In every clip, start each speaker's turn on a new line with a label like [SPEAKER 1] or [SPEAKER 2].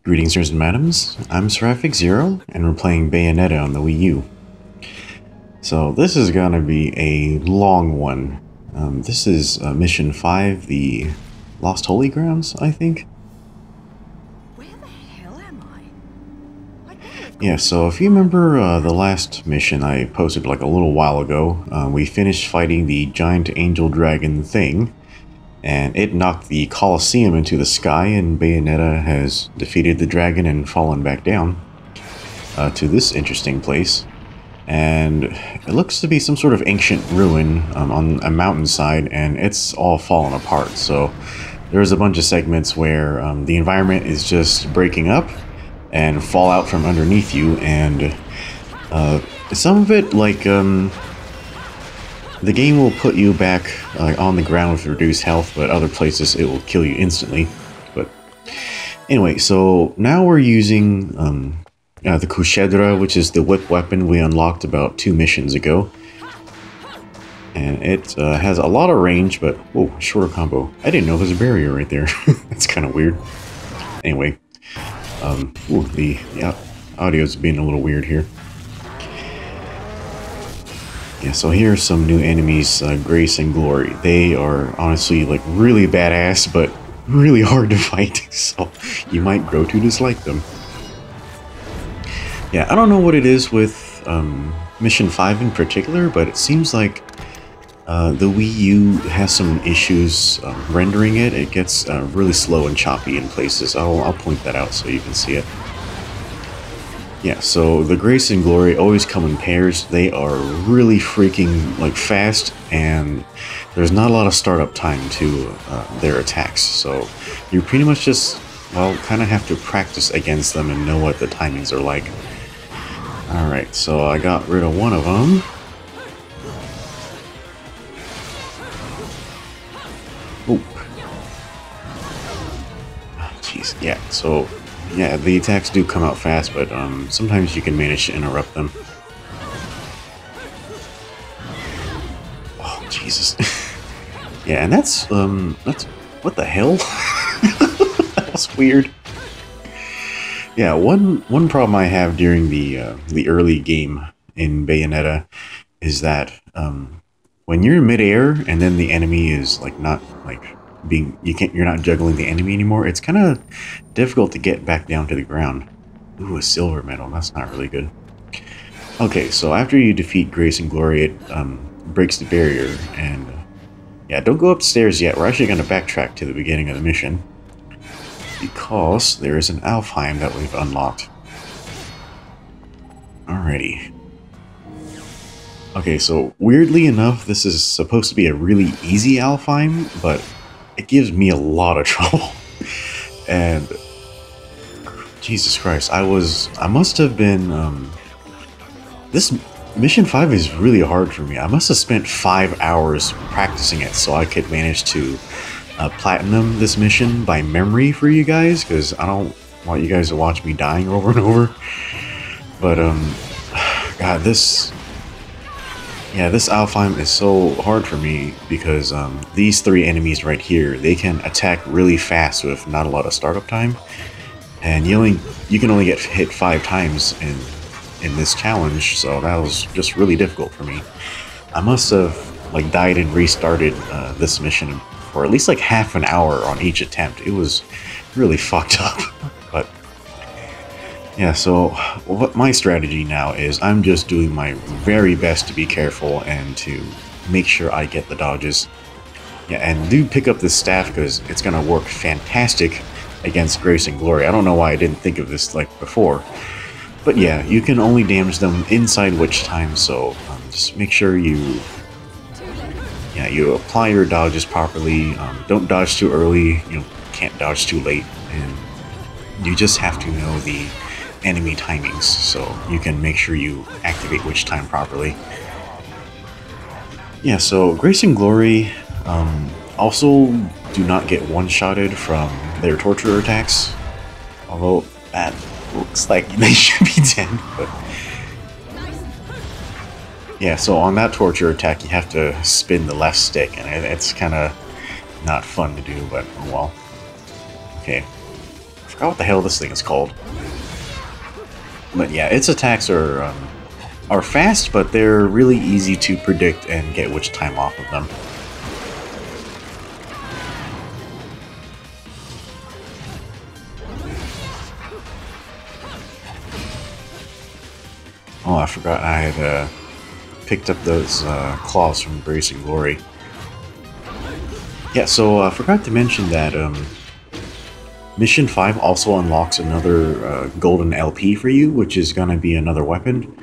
[SPEAKER 1] Greetings, sirs and madams. I'm Seraphic0, and we're playing Bayonetta on the Wii U. So this is gonna be a long one. This is Mission 5, the Lost Holy Grounds, I think?
[SPEAKER 2] Where the hell am I?
[SPEAKER 1] Yeah, so if you remember the last mission I posted like a little while ago, we finished fighting the giant angel dragon thing, and it knocked the Colosseum into the sky, and Bayonetta has defeated the dragon and fallen back down to this interesting place. And it looks to be some sort of ancient ruin on a mountainside, and it's all fallen apart. So there's a bunch of segments where the environment is just breaking up and fall out from underneath you, and some of it, like, the game will put you back on the ground with reduced health, but other places it will kill you instantly. But anyway, so now we're using the Kushedra, which is the whip weapon we unlocked about 2 missions ago. And it has a lot of range, but whoa, shorter combo. I didn't know there was a barrier right there. That's kind of weird. Anyway, the audio's being a little weird here. Yeah, so here's some new enemies, Grace and Glory. They are honestly like really badass, but really hard to fight, so you might grow to dislike them. Yeah, I don't know what it is with Mission 5 in particular, but it seems like the Wii U has some issues rendering it. It gets really slow and choppy in places. I'll point that out so you can see it. Yeah, so the Grace and Glory always come in pairs. They are really freaking like fast, and there's not a lot of startup time to their attacks. So you pretty much just, well, kind of have to practice against them and know what the timings are like. Alright, so I got rid of one of them. Oh. Jeez, yeah, so yeah, the attacks do come out fast, but sometimes you can manage to interrupt them. Oh, Jesus. Yeah, and that's what the hell? That's weird. Yeah, one problem I have during the early game in Bayonetta is that when you're in midair and then the enemy is like not like you're not juggling the enemy anymore, it's kind of difficult to get back down to the ground. Ooh, a silver medal, that's not really good. Okay, so after you defeat Grace and Glory, it breaks the barrier, and yeah, don't go upstairs yet. We're actually going to backtrack to the beginning of the mission, because there is an Alfheim that we've unlocked. Alrighty. Okay, so weirdly enough, this is supposed to be a really easy Alfheim, but it gives me a lot of trouble. And Jesus Christ, I must have been this mission 5 is really hard for me. I must have spent 5 hours practicing it so I could manage to platinum this mission by memory for you guys, because I don't want you guys to watch me dying over and over. But God, this Alfheim is so hard for me because these 3 enemies right here, they can attack really fast with not a lot of startup time, and you can only get hit 5 times in this challenge, so that was just really difficult for me. I must have like died and restarted this mission for at least like half an hour on each attempt. It was really fucked up. But yeah, so what my strategy now is I'm just doing my very best to be careful and to make sure I get the dodges. Yeah, and do pick up this staff because it's gonna work fantastic against Grace and Glory. I don't know why I didn't think of this like before. But yeah, you can only damage them inside witch time, so just make sure you apply your dodges properly. Don't dodge too early, you can't dodge too late, and you just have to know the enemy timings so you can make sure you activate witch time properly. Yeah, so Grace and Glory also do not get one-shotted from their torture attacks, although that looks like they should be dead, but yeah, so on that torture attack you have to spin the left stick, and it's kind of not fun to do, but oh well. Okay, forgot what the hell this thing is called. But yeah, its attacks are fast, but they're really easy to predict and get which time off of them. Oh, I forgot I had picked up those claws from Grace and Glory. Yeah, so I forgot to mention that Mission 5 also unlocks another golden LP for you, which is going to be another weapon.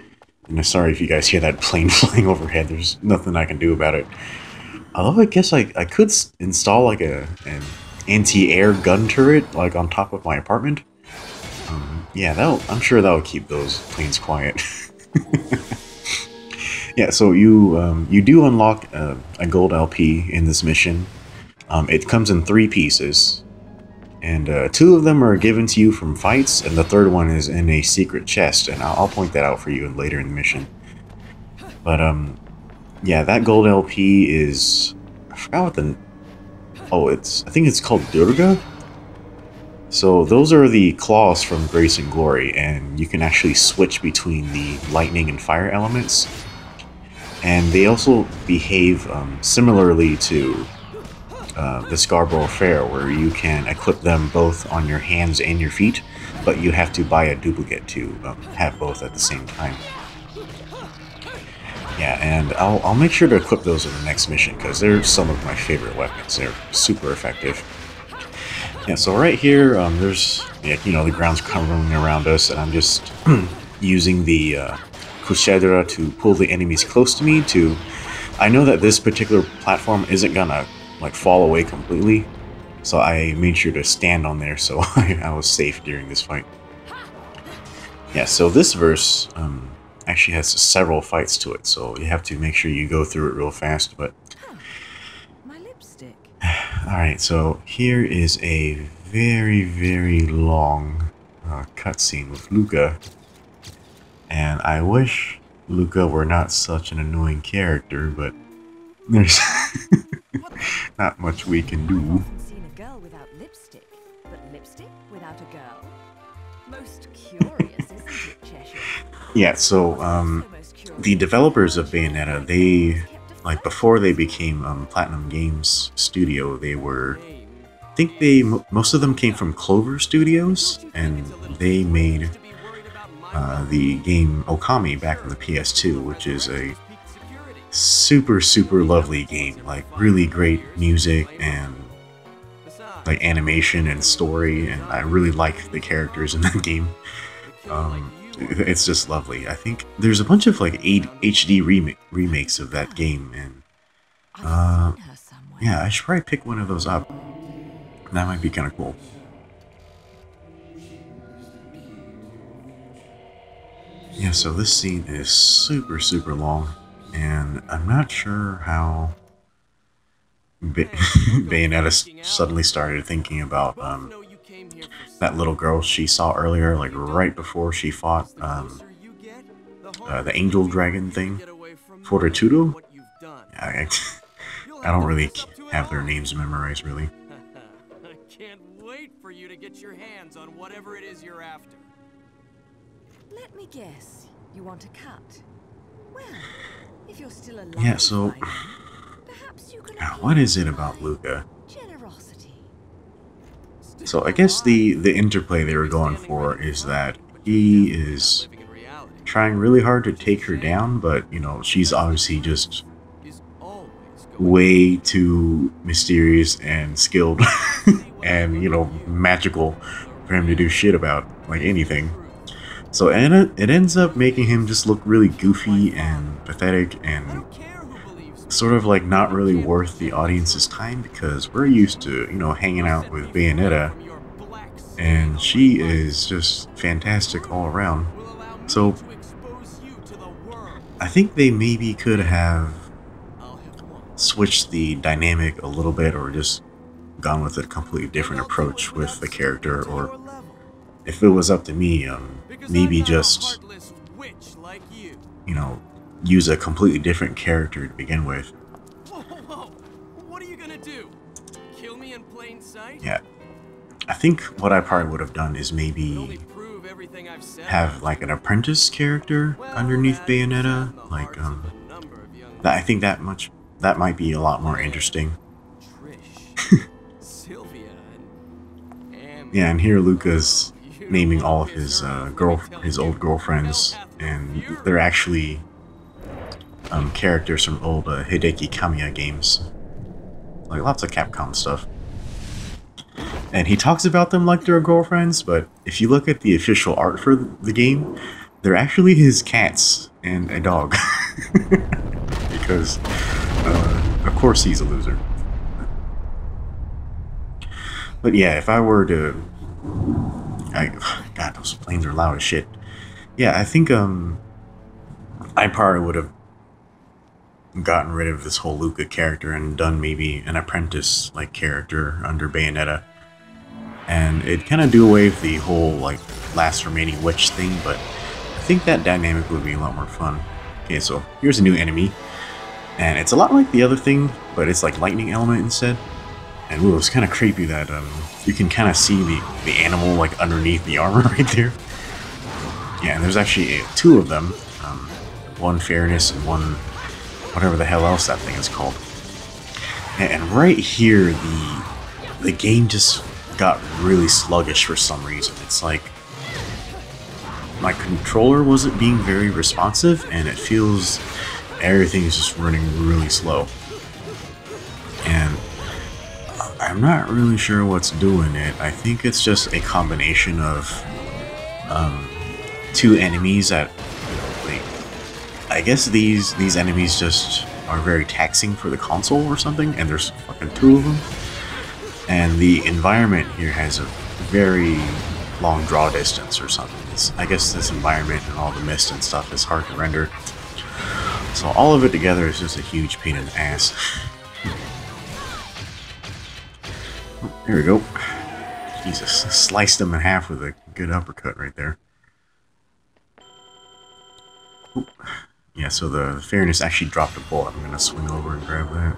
[SPEAKER 1] And I'm sorry if you guys hear that plane flying overhead, there's nothing I can do about it. Although I guess I could install like an anti-air gun turret like on top of my apartment. Yeah, I'm sure that'll keep those planes quiet. Yeah, so you do unlock a gold LP in this mission. It comes in 3 pieces, and 2 of them are given to you from fights, and the third one is in a secret chest, and I'll point that out for you later in the mission. But yeah, that gold LP is, I forgot what the, I think it's called Durga. So those are the claws from Grace and Glory, and you can actually switch between the lightning and fire elements. And they also behave similarly to the Scarborough Fair, where you can equip them both on your hands and your feet, but you have to buy a duplicate to have both at the same time. Yeah, and I'll make sure to equip those in the next mission, because they're some of my favorite weapons. They're super effective. Yeah, so right here, there's, you know, the ground's crumbling around us, and I'm just using the Kushedra to pull the enemies close to me to... I know that this particular platform isn't gonna, like, fall away completely, so I made sure to stand on there so I was safe during this fight. Yeah, so this verse actually has several fights to it, so you have to make sure you go through it real fast, but...
[SPEAKER 2] My lipstick.
[SPEAKER 1] Alright, so here is a very, very long cutscene with Luka. And I wish Luka were not such an annoying character, but there's not much we can do.
[SPEAKER 2] I've often seen a girl without lipstick, but lipstick without a girl? Most curious, isn't it, Cheshire?
[SPEAKER 1] Yeah, so the developers of Bayonetta, they, like, before they became Platinum Games Studio, they were, I think most of them came from Clover Studios, and they made the game Okami back on the PS2, which is a super, super lovely game. Like, really great music and like animation and story, and I really like the characters in that game. It's just lovely. I think there's a bunch of like HD remakes of that game, and yeah, I should probably pick one of those up. That might be kind of cool. Yeah, so this scene is super, super long, and I'm not sure how Bayonetta suddenly started thinking about that little girl she saw earlier, like right before she fought the angel dragon thing, Fortitudo. I don't really have their names memorized, really.
[SPEAKER 3] I can't wait for you to get your hands on whatever it is you're after.
[SPEAKER 2] Let me guess. You want a cut? Well, if you're still alive,
[SPEAKER 1] Yeah, so
[SPEAKER 2] perhaps you can
[SPEAKER 1] what is it about Luka?
[SPEAKER 2] generosity.
[SPEAKER 1] So I guess the interplay they were going for is that he is trying really hard to take her down, but, you know, she's obviously just way too mysterious and skilled and, you know, magical for him to do shit about, like, anything. So it ends up making him just look really goofy and pathetic and sort of like not really worth the audience's time, because we're used to, you know, hanging out with Bayonetta, and she is just fantastic all around. So I think they maybe could have switched the dynamic a little bit, or just gone with a completely different approach with the character, or if it was up to me, maybe just, you know, use a completely different character to begin with.
[SPEAKER 3] Whoa, whoa, whoa. What are you gonna do? Kill me in plain sight?
[SPEAKER 1] Yeah. I think what I probably would have done is
[SPEAKER 3] Only
[SPEAKER 1] maybe
[SPEAKER 3] prove everything I've said.
[SPEAKER 1] have like an apprentice character underneath Bayonetta, like I think that might be a lot more interesting.
[SPEAKER 3] Trish, Sylvia, and Amy.
[SPEAKER 1] Yeah, and here Luka's naming all of his his old girlfriends, and they're actually characters from old Hideki Kamiya games, like lots of Capcom stuff. And he talks about them like they're girlfriends, but if you look at the official art for the game, they're actually his cats and a dog. Because, of course he's a loser. But yeah, if I were to... God, those planes are loud as shit. Yeah, I think I probably would have gotten rid of this whole Luka character and done maybe an apprentice-like character under Bayonetta. And it'd kind of do away with the whole, like, last remaining witch thing, but I think that dynamic would be a lot more fun. Okay, so here's a new enemy. And it's a lot like the other thing, but it's like lightning element instead. And ooh, it's kind of creepy that you can kind of see the animal like underneath the armor right there. Yeah, and there's actually two of them. One Fairness and one whatever the hell else that thing is called. And right here, the game just got really sluggish for some reason. It's like my controller wasn't being very responsive, and it feels everything is just running really slow. And I'm not really sure what's doing it. I think it's just a combination of two enemies that, like, I guess these enemies just are very taxing for the console or something, and there's fucking two of them. And the environment here has a very long draw distance or something. I guess this environment and all the mist and stuff is hard to render. So all of it together is just a huge pain in the ass. There we go. Jesus, sliced him in half with a good uppercut right there. Oop. Yeah, so the Fairness actually dropped a bullet. I'm gonna swing over and grab that.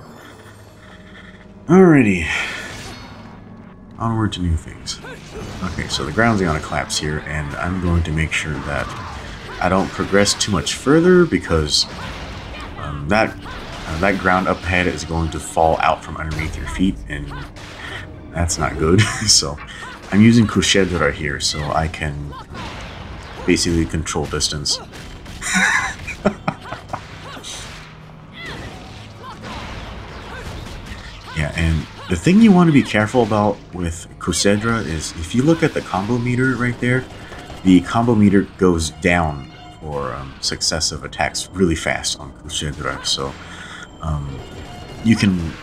[SPEAKER 1] Alrighty. Onward to new things. Okay, so the ground's gonna collapse here, and I'm going to make sure that I don't progress too much further, because that ground up ahead is going to fall out from underneath your feet, and that's not good. So I'm using Kushedra here, so I can basically control distance. Yeah, and the thing you want to be careful about with Kushedra is if you look at the combo meter right there, the combo meter goes down for successive attacks really fast on Kushedra. So you can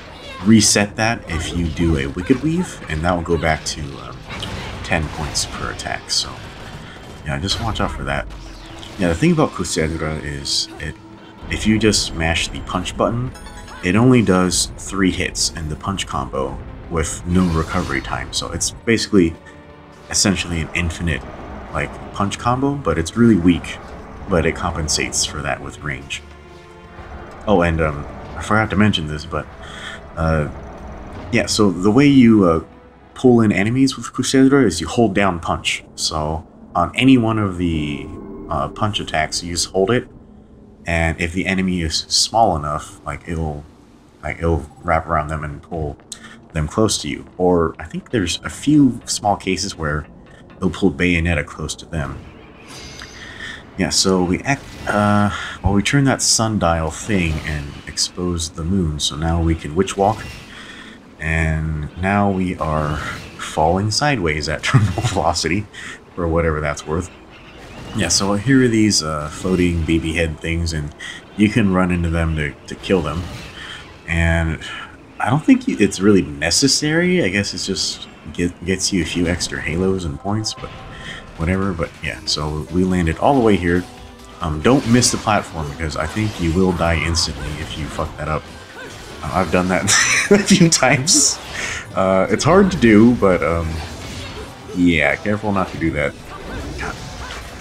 [SPEAKER 1] reset that if you do a Wicked Weave, and that will go back to 10 points per attack. So yeah, just watch out for that. Yeah, the thing about Kushedra is if you just mash the punch button, it only does 3 hits in the punch combo with no recovery time. So it's basically essentially an infinite like punch combo, but it's really weak, but it compensates for that with range. Oh, and I forgot to mention this, but yeah, so the way you pull in enemies with Kushedra is you hold down punch. So on any one of the punch attacks, you just hold it, and if the enemy is small enough, like it'll wrap around them and pull them close to you. Or I think there's a few small cases where it'll pull Bayonetta close to them. Yeah, so we turn that sundial thing and expose the moon, so now we can witch walk, and now we are falling sideways at terminal velocity, for whatever that's worth. Yeah, so here are these floating baby head things, and you can run into them to kill them. And I don't think it's really necessary. I guess it's just gets you a few extra halos and points, but whatever. But yeah, so we landed all the way here. Don't miss the platform, because I think you will die instantly if you fuck that up. I've done that a few times. It's hard to do, but yeah, careful not to do that. God.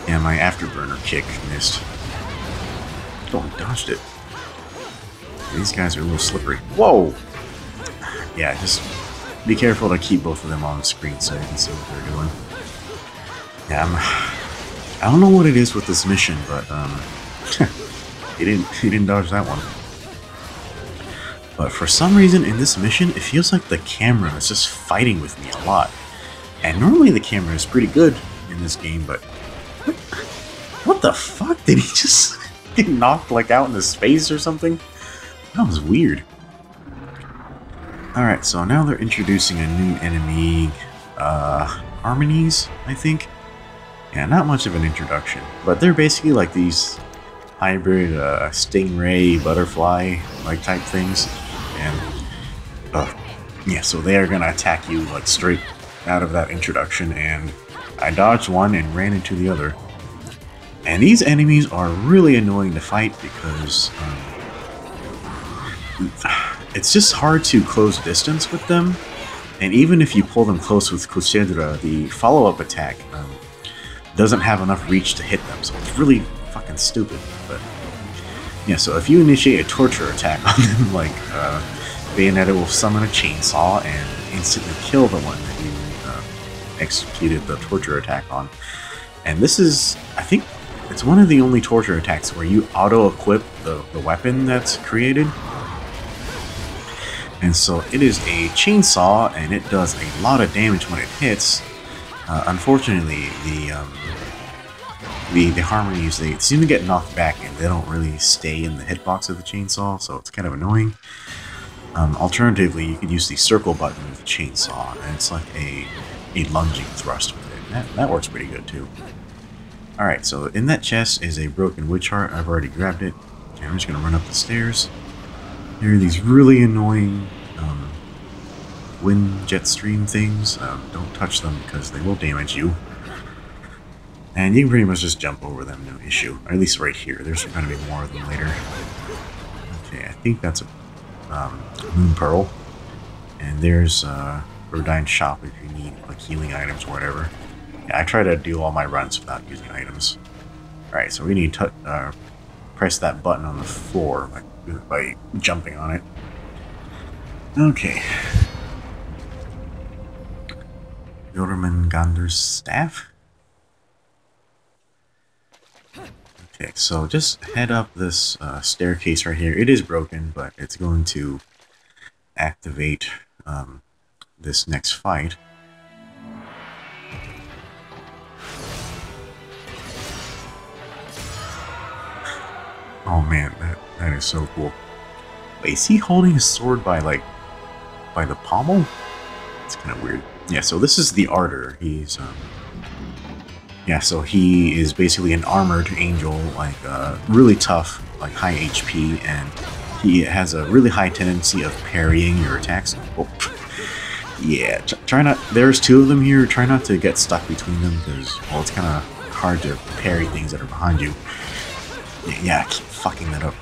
[SPEAKER 1] Yeah, my afterburner kick missed. Oh, I dodged it. These guys are a little slippery. Whoa! Yeah, just be careful to keep both of them on the screen so you can see what they're doing. Yeah, I don't know what it is with this mission, but he didn't dodge that one. But for some reason in this mission, it feels like the camera is just fighting with me a lot. And normally the camera is pretty good in this game, but what the fuck? Did he just get knocked like out in his face or something? That was weird. Alright, so now they're introducing a new enemy, Harmonies, I think. Yeah, not much of an introduction, but they're basically like these hybrid stingray, butterfly like type things. And yeah, so they are gonna attack you like straight out of that introduction, and I dodged one and ran into the other. And these enemies are really annoying to fight because it's just hard to close distance with them, and even if you pull them close with Kushedra, the follow-up attack doesn't have enough reach to hit them, so it's really fucking stupid. But yeah, so if you initiate a torture attack on them, like Bayonetta will summon a chainsaw and instantly kill the one that you executed the torture attack on. And this is, I think, it's one of the only torture attacks where you auto-equip the weapon that's created. And so it is a chainsaw, and it does a lot of damage when it hits. Unfortunately, the harmonies, they seem to get knocked back, and they don't really stay in the hitbox of the chainsaw, so it's kind of annoying. Alternatively, you could use the circle button with the chainsaw, and it's like a lunging thrust with it. That works pretty good too. Alright, so in that chest is a broken witch heart. I've already grabbed it. Okay, I'm just going to run up the stairs. There are these really annoying wind jet stream things. Don't touch them because they will damage you. And you can pretty much just jump over them, no issue. Or at least right here. There's going to be more of them later. Okay, I think that's a moon pearl. And there's Rodine's shop if you need like healing items or whatever. Yeah, I try to do all my runs without using items. Alright, so we need to press that button on the floor by jumping on it. Okay. Jormungandr's staff? Okay, so just head up this staircase right here. It is broken, but it's going to activate this next fight. Oh man, that is so cool. Wait, is he holding his sword by the pommel? It's kind of weird. Yeah, so this is the Ardor. He's yeah, so he is basically an armored angel, like really tough, like high HP, and he has a really high tendency of parrying your attacks. Oh. Yeah, try not. There's two of them here. Try not to get stuck between them because, well, it's kind of hard to parry things that are behind you. Yeah, I keep fucking that up.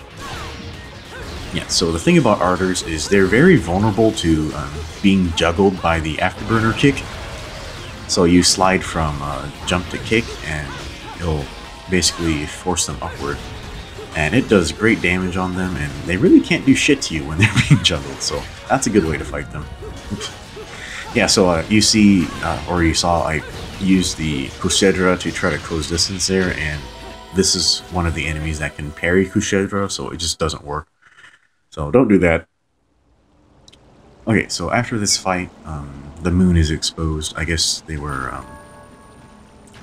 [SPEAKER 1] Yeah, so the thing about Ardors is they're very vulnerable to being juggled by the afterburner kick. So you slide from jump to kick, and it'll basically force them upward. And it does great damage on them, and they really can't do shit to you when they're being juggled. So that's a good way to fight them. Oops. Yeah, so you see, or you saw, I used the Kushedra to try to close distance there, and this is one of the enemies that can parry Kushedra, so it just doesn't work. So don't do that. Okay, so after this fight, the moon is exposed. I guess they were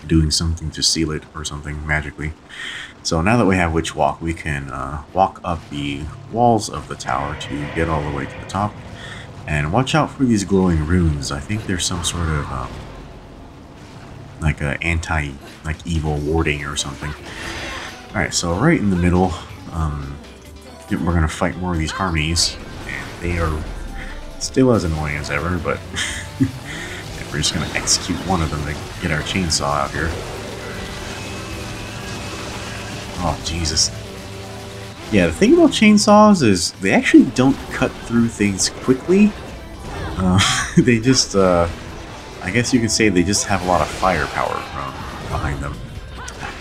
[SPEAKER 1] doing something to seal it or something magically. So now that we have Witch Walk, we can walk up the walls of the tower to get all the way to the top. And watch out for these glowing runes. I think there's some sort of like a evil warding or something. Alright, so right in the middle, we're gonna fight more of these harmonies, and they are still as annoying as ever, but we're just gonna execute one of them to get our chainsaw out here. Oh, Jesus. Yeah, the thing about chainsaws is they actually don't cut through things quickly. They just, I guess you could say they just have a lot of firepower behind them.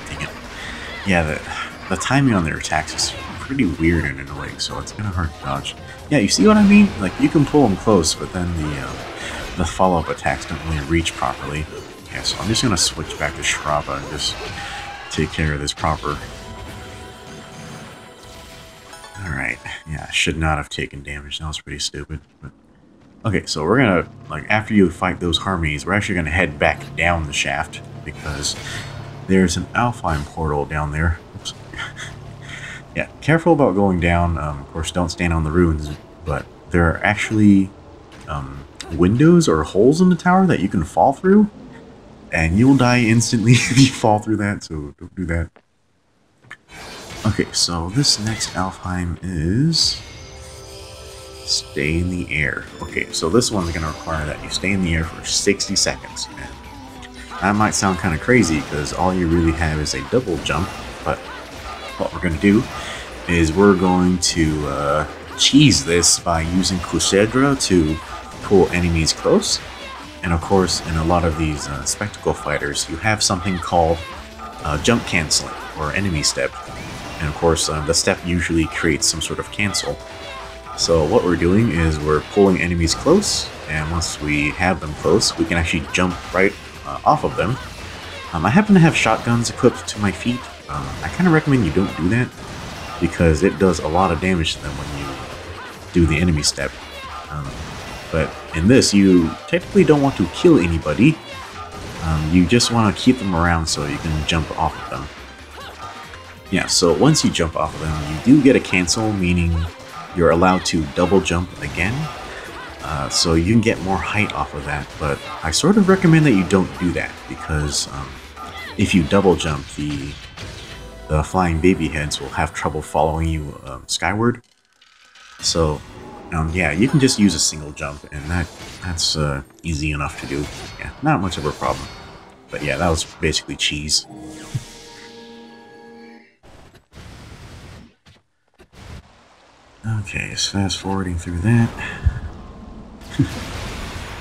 [SPEAKER 1] Dang it. Yeah, the timing on their attacks is pretty weird and annoying, so it's kind of hard to dodge. Yeah, you see what I mean? Like, you can pull them close, but then the follow-up attacks don't really reach properly. Yeah, so I'm just gonna switch back to Shrava and just take care of this proper. Alright, yeah, I should not have taken damage. That was pretty stupid. But okay, so we're gonna, like, after you fight those harmonies, we're actually gonna head back down the shaft because there's an Alfheim portal down there. Oops. Yeah, careful about going down. Of course, don't stand on the ruins, but there are actually windows or holes in the tower that you can fall through, and you'll die instantly if you fall through that, so don't do that. Okay, so this next Alfheim is stay in the air. Okay, so this one's going to require that you stay in the air for 60 seconds. And that might sound kind of crazy because all you really have is a double jump, but what we're going to do is we're going to cheese this by using Kushedra to pull enemies close. And of course, in a lot of these spectacle fighters, you have something called jump canceling or enemy step. And of course, the step usually creates some sort of cancel. So what we're doing is we're pulling enemies close, and once we have them close, we can actually jump right off of them. I happen to have shotguns equipped to my feet. I kind of recommend you don't do that, because it does a lot of damage to them when you do the enemy step. But in this, you technically don't want to kill anybody. You just want to keep them around so you can jump off of them. Yeah, so once you jump off of them, you do get a cancel, meaning you're allowed to double jump again. So you can get more height off of that, but I sort of recommend that you don't do that, because if you double jump, the flying baby heads will have trouble following you skyward. So yeah, you can just use a single jump, and that's easy enough to do. Yeah, not much of a problem. But yeah, that was basically cheese. Okay, just fast forwarding through that.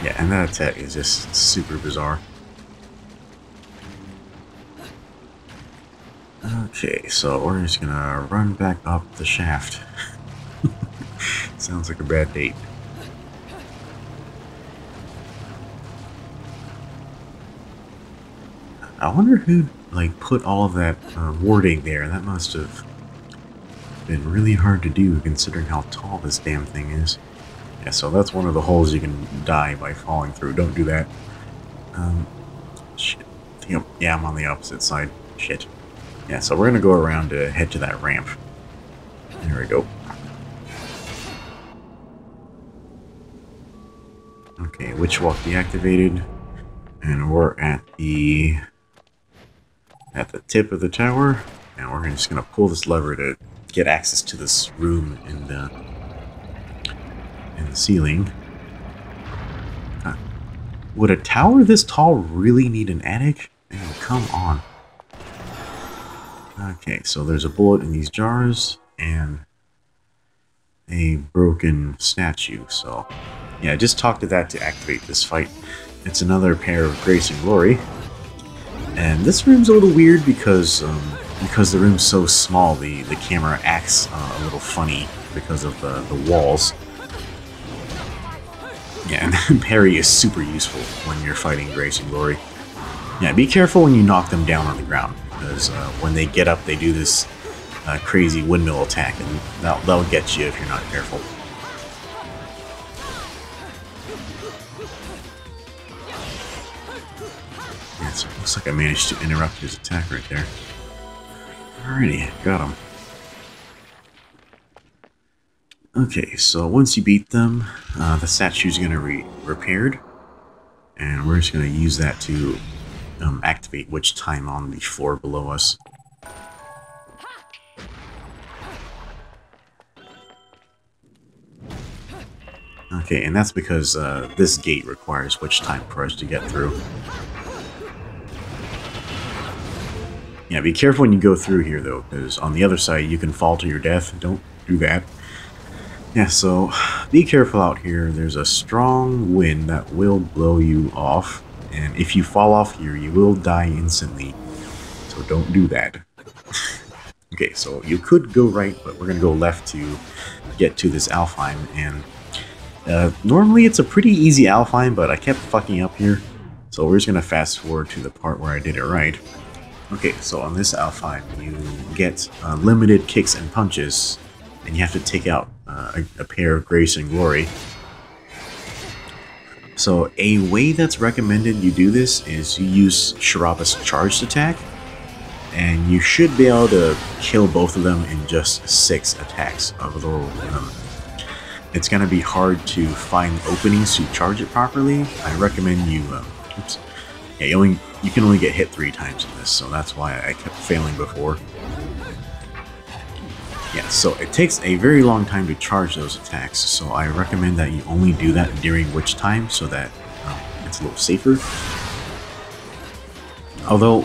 [SPEAKER 1] Yeah, and that attack is just super bizarre. Okay, so we're just gonna run back up the shaft. Sounds like a bad date. I wonder who like put all of that wording there. That must have been really hard to do considering how tall this damn thing is. Yeah, so that's one of the holes you can die by falling through. Don't do that. Shit. Yeah, I'm on the opposite side. Shit. Yeah, so we're gonna go around to head to that ramp. There we go. Okay, Witch Walk deactivated, and we're at the tip of the tower, and we're just gonna pull this lever to get access to this room in the ceiling. Would a tower this tall really need an attic? I mean, come on. Okay, so there's a bullet in these jars and a broken statue. So yeah, just talk to that to activate this fight. It's another pair of Grace and Glory. And this room's a little weird because the room's so small, the camera acts a little funny because of the walls. Yeah, and parry is super useful when you're fighting Grace and Glory. Yeah, be careful when you knock them down on the ground, because when they get up, they do this crazy windmill attack, and that'll get you if you're not careful. Yeah, so it looks like I managed to interrupt his attack right there. Alrighty, got him. Okay, so once you beat them, the statue's going to be repaired, and we're just going to use that to activate Witch Time on the floor below us. Okay, and that's because this gate requires Witch Time for us to get through. Yeah, be careful when you go through here, though, because on the other side you can fall to your death. Don't do that. Yeah, so be careful out here. There's a strong wind that will blow you off, and if you fall off here, you will die instantly. So don't do that. Okay, so you could go right, but we're going to go left to get to this Alfheim, and Normally it's a pretty easy Alfine, but I kept fucking up here. So we're just going to fast forward to the part where I did it right. Okay, so on this Alfine, you get limited kicks and punches, and you have to take out a pair of Grace and Glory. So a way that's recommended you do this is you use Shiraba's charged attack, and you should be able to kill both of them in just 6 attacks. Although it's going to be hard to find openings to charge it properly. I recommend you... oops. Yeah, you can only get hit 3 times in this, so that's why I kept failing before. Yeah, so it takes a very long time to charge those attacks, so I recommend that you only do that during witch time so that it's a little safer. Although,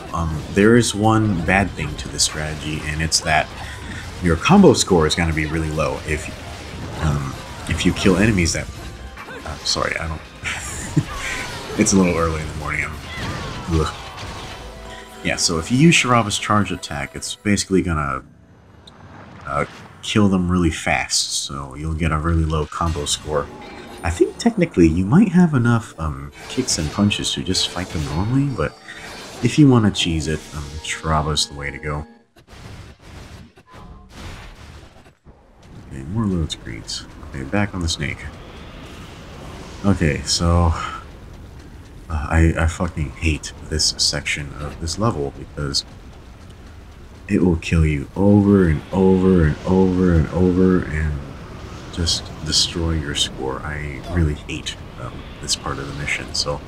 [SPEAKER 1] there is one bad thing to this strategy, and it's that your combo score is going to be really low if you kill enemies that... sorry, I don't... It's a little early in the morning. Ugh. Yeah, so if you use Shiraba's charge attack, it's basically gonna kill them really fast, so you'll get a really low combo score. I think technically you might have enough kicks and punches to just fight them normally, but if you want to cheese it, Shiraba's the way to go. Okay, more load screens. Okay, back on the snake. Okay, so... I fucking hate this section of this level because it will kill you over and over and over and over and just destroy your score. I really hate this part of the mission, so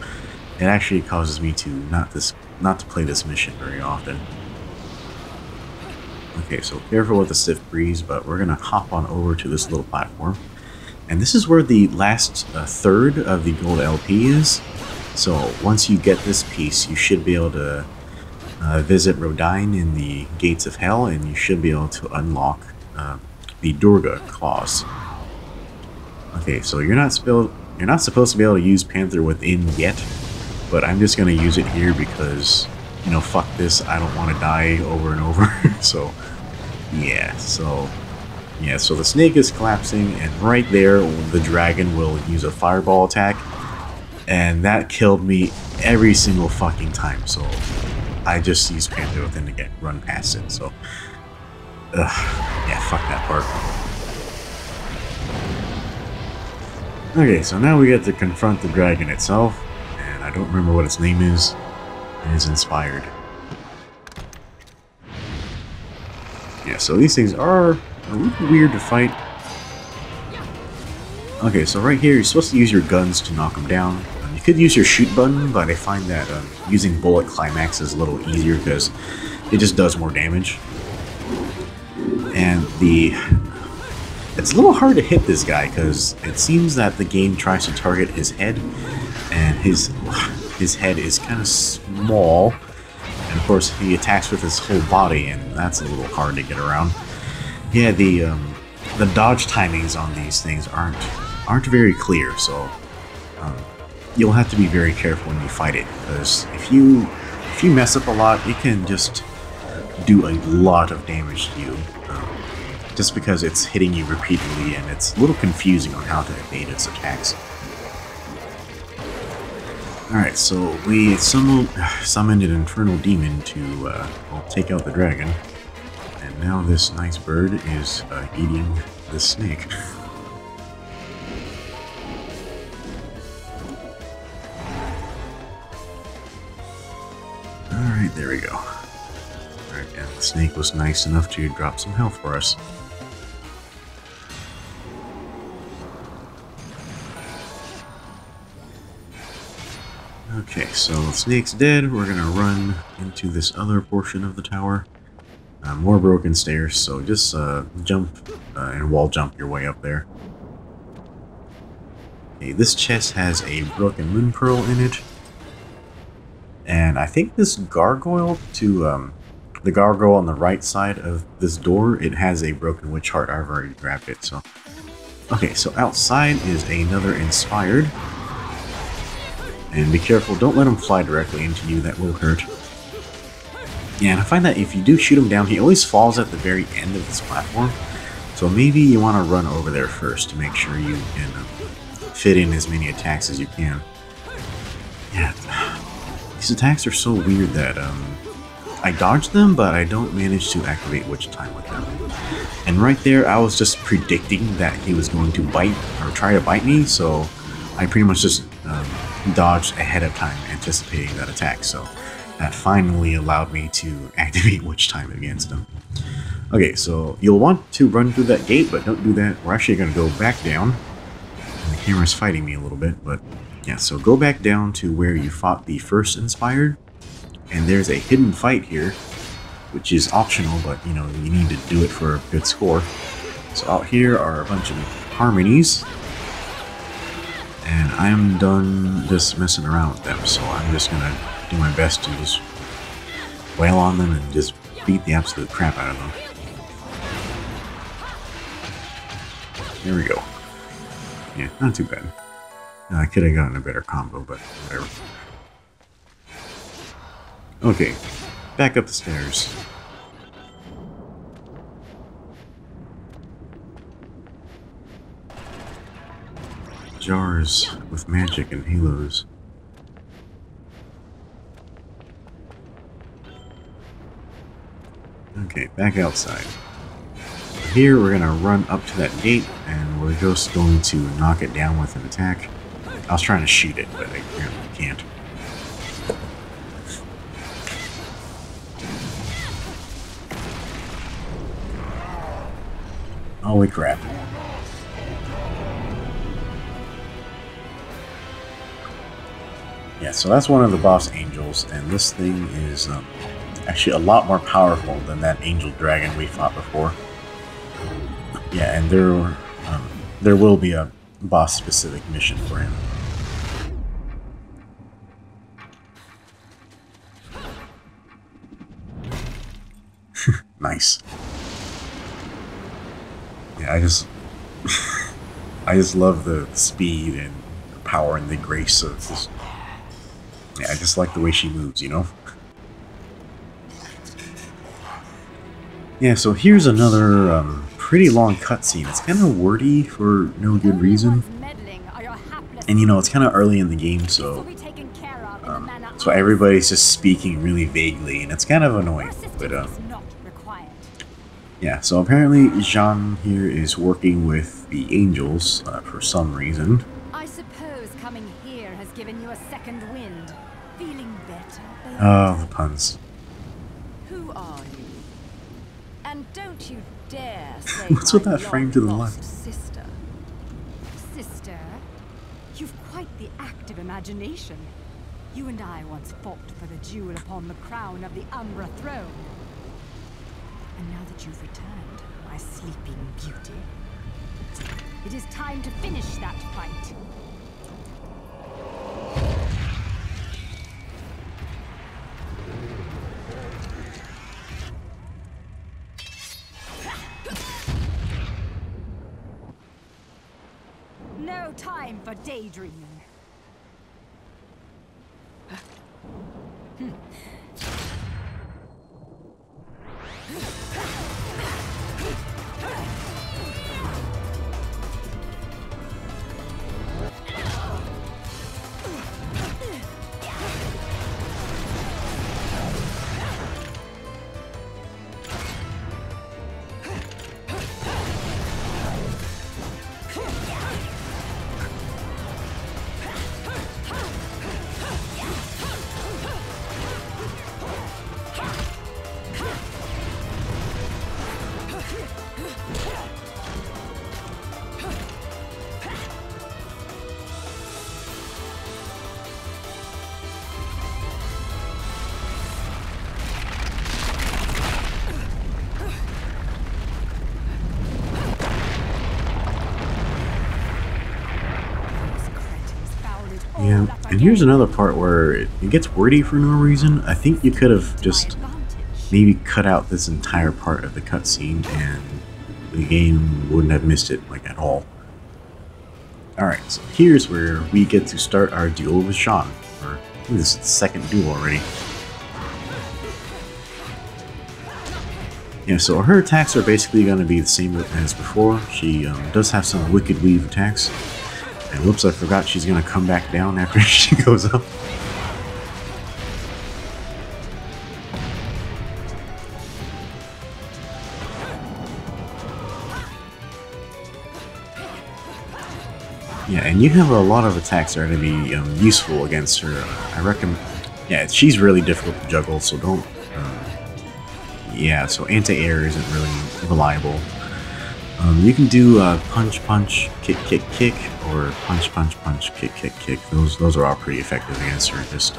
[SPEAKER 1] it actually causes me to not to play this mission very often. Okay, so careful with the stiff breeze, but we're gonna hop on over to this little platform, and this is where the last third of the gold LP is. So once you get this piece, you should be able to visit Rodine in the Gates of Hell, and you should be able to unlock the Durga claws. Okay, so you're not supposed to be able to use Panther Within yet, but I'm just gonna use it here because, you know, fuck this. I don't want to die over and over. So yeah, so the snake is collapsing, and right there, the dragon will use a fireball attack. And that killed me every single fucking time, so I just used Panther Within to run past it, so... yeah, fuck that part. Okay, so now we get to confront the dragon itself, and I don't remember what its name is. It is inspired. Yeah, so these things are a little weird to fight. Okay, so right here, you're supposed to use your guns to knock them down. You could use your shoot button, but I find that using bullet climax is a little easier because it just does more damage. And it's a little hard to hit this guy because it seems that the game tries to target his head, and his head is kind of small, and of course he attacks with his whole body, and that's a little hard to get around. Yeah, the dodge timings on these things aren't very clear, so you'll have to be very careful when you fight it, because if you mess up a lot, it can just do a lot of damage to you, just because it's hitting you repeatedly, and it's a little confusing on how to evade its attacks. Alright, so we summoned an infernal demon to take out the dragon, and now this nice bird is eating the snake. Alright, there we go. Alright, and the snake was nice enough to drop some health for us. Okay, so the snake's dead. We're gonna run into this other portion of the tower. More broken stairs, so just jump and wall jump your way up there. Okay, this chest has a broken moon pearl in it. And I think this gargoyle the gargoyle on the right side of this door, it has a broken witch heart. I've already grabbed it, so. Okay, so outside is another inspired. And be careful, don't let him fly directly into you, that will hurt. Yeah, and I find that if you do shoot him down, he always falls at the very end of this platform. So maybe you want to run over there first to make sure you can fit in as many attacks as you can. Yeah, these attacks are so weird that I dodge them, but I don't manage to activate Witch Time with them. And right there, I was just predicting that he was going to bite or try to bite me, so I pretty much just dodged ahead of time, anticipating that attack. So that finally allowed me to activate Witch Time against him. Okay, so you'll want to run through that gate, but don't do that. We're actually going to go back down. And the camera's fighting me a little bit, but yeah, so go back down to where you fought the first Inspired. And there's a hidden fight here, which is optional, but you know, you need to do it for a good score. So out here are a bunch of harmonies. And I'm done just messing around with them, so I'm just gonna do my best to just wail on them and just beat the absolute crap out of them. There we go. Yeah, not too bad. I could have gotten a better combo, but whatever. Okay, back up the stairs. Jars with magic and halos. Okay, back outside. Here we're gonna run up to that gate and we're just going to knock it down with an attack. I was trying to shoot it, but I apparently can't. Holy crap. Yeah, so that's one of the boss angels, and this thing is actually a lot more powerful than that angel dragon we fought before. Yeah, and there will be a boss-specific mission for him. Nice. Yeah, I just love the speed and the power and the grace of this. Yeah, I just like the way she moves, you know? Yeah, so here's another pretty long cutscene. It's kind of wordy for no good reason. And you know, it's kind of early in the game, so everybody's just speaking really vaguely, and it's kind of annoying. But yeah, so apparently Jean here is working with the angels for some reason.
[SPEAKER 2] I suppose coming here has given you a second wind. Feeling better?
[SPEAKER 1] Oh, the puns.
[SPEAKER 2] Who are you? And don't you dare say
[SPEAKER 1] What's with that frame to the
[SPEAKER 2] long-lost
[SPEAKER 1] left?
[SPEAKER 2] Sister. Sister? You've quite the active imagination. You and I once fought for the jewel upon the crown of the Umbra throne. And now that you've returned, my sleeping beauty, it is time to finish that fight. No time for daydreaming.
[SPEAKER 1] Yeah, and here's another part where it gets wordy for no reason. I think you could have just maybe cut out this entire part of the cutscene and the game wouldn't have missed it, like, at all. Alright, so here's where we get to start our duel with Jean. Or, I think this is the second duel already. Yeah, so her attacks are basically going to be the same as before. She does have some Wicked Weave attacks. And whoops, I forgot she's gonna come back down after she goes up. Yeah, and you have a lot of attacks that are going to be useful against her. I recommend... Yeah, she's really difficult to juggle, so don't... yeah, so anti-air isn't really reliable. You can do punch, punch, kick, kick, kick, or punch, punch, punch, kick, kick, kick. Those are all pretty effective against her. Just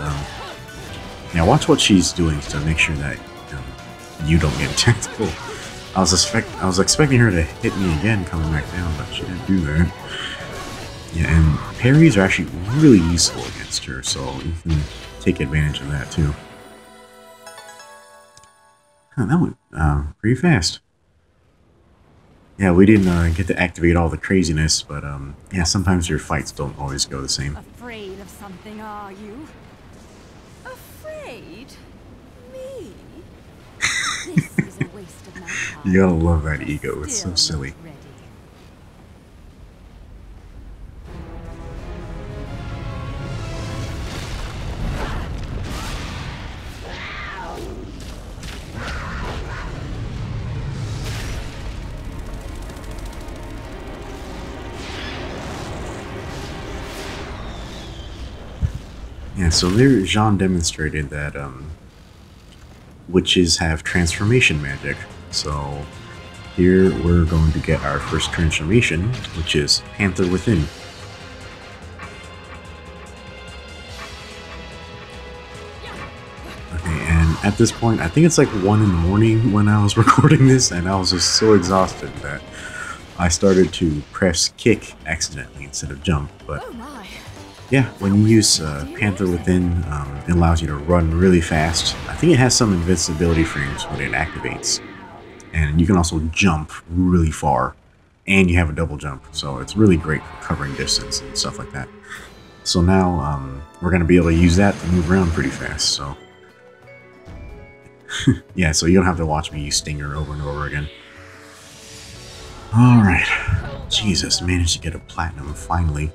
[SPEAKER 1] yeah, watch what she's doing to make sure that you don't get attacked. I was expecting her to hit me again coming back down, but she didn't do that. Yeah, and parries are actually really useful against her, so you can take advantage of that too. Oh, that went pretty fast. Yeah, we didn't get to activate all the craziness, but yeah, sometimes your fights don't always go the same.
[SPEAKER 2] Afraid of something, are you? Afraid? Me? This is a waste of my time.
[SPEAKER 1] You gotta love that ego, it's so silly. Yeah, so there Jean demonstrated that witches have transformation magic. So here we're going to get our first transformation, which is Panther Within. Okay, and at this point, I think it's like 1 in the morning when I was recording this, and I was just so exhausted that I started to press kick accidentally instead of jump, but... yeah, when you use Panther Within, it allows you to run really fast. I think it has some invincibility frames when it activates. And you can also jump really far. And you have a double jump, so it's really great for covering distance and stuff like that. So now, we're going to be able to use that to move around pretty fast, so... yeah, so you don't have to watch me use Stinger over and over again. Alright. Jesus, managed to get a platinum finally.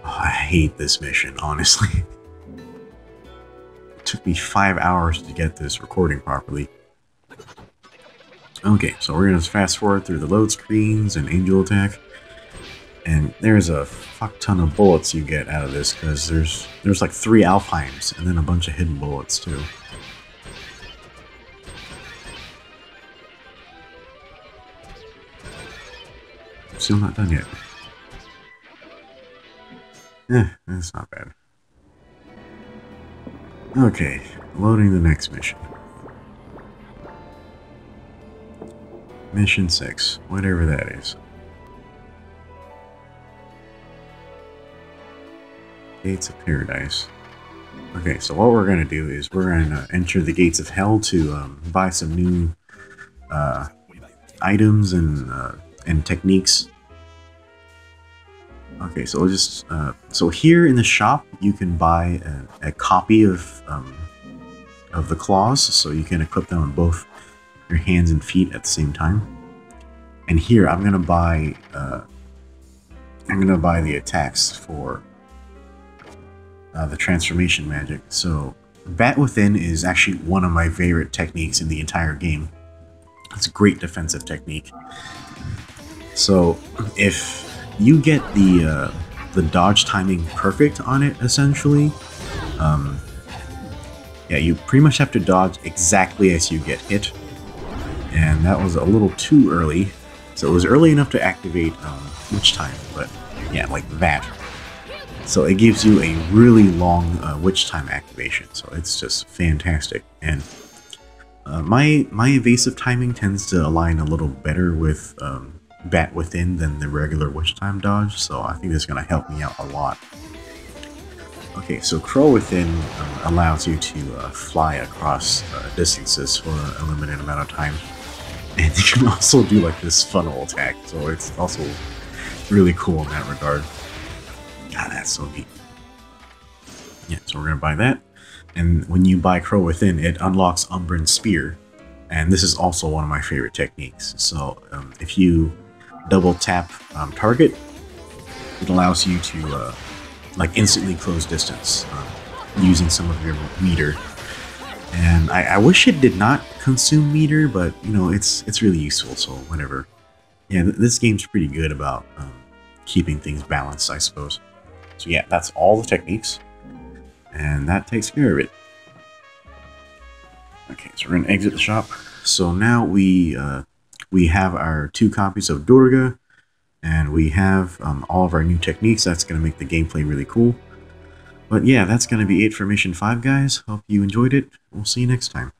[SPEAKER 1] Oh, I hate this mission, honestly. It took me 5 hours to get this recording properly. Okay, so we're going to fast forward through the load screens and angel attack. And there's a fuck ton of bullets you get out of this, because there's like 3 Alpines and then a bunch of hidden bullets too. Still not done yet. That's not bad. Okay, loading the next mission. Mission 6, whatever that is. Gates of Paradise. Okay, so what we're going to do is we're going to enter the Gates of Hell to buy some new items and techniques. Okay, so we'll just so here in the shop you can buy a copy of the claws, so you can equip them on both your hands and feet at the same time. And here I'm gonna buy the attacks for the transformation magic. So Bat Within is actually one of my favorite techniques in the entire game. It's a great defensive technique. So if you get the dodge timing perfect on it, essentially, yeah, you pretty much have to dodge exactly as you get hit, and that was a little too early. So it was early enough to activate Witch Time, but yeah, like that. So it gives you a really long Witch Time activation, so it's just fantastic. And my evasive timing tends to align a little better with Bat Within than the regular Witch Time dodge, so I think this is going to help me out a lot. Okay, so Crow Within allows you to fly across distances for a limited amount of time. And you can also do like this funnel attack, so it's also really cool in that regard. God, that's so neat. Yeah, so we're going to buy that. And when you buy Crow Within, it unlocks Umbran Spear. And this is also one of my favorite techniques. So if you double tap target, it allows you to like instantly close distance using some of your meter. And I wish it did not consume meter, but you know, it's really useful, so whatever. Yeah, this game's pretty good about keeping things balanced, I suppose. So yeah, that's all the techniques, and that takes care of it. Okay, so we're gonna exit the shop. So now we have our 2 copies of Durga, and we have all of our new techniques. That's gonna make the gameplay really cool. But yeah, that's gonna be it for Mission 5, guys. Hope you enjoyed it. We'll see you next time.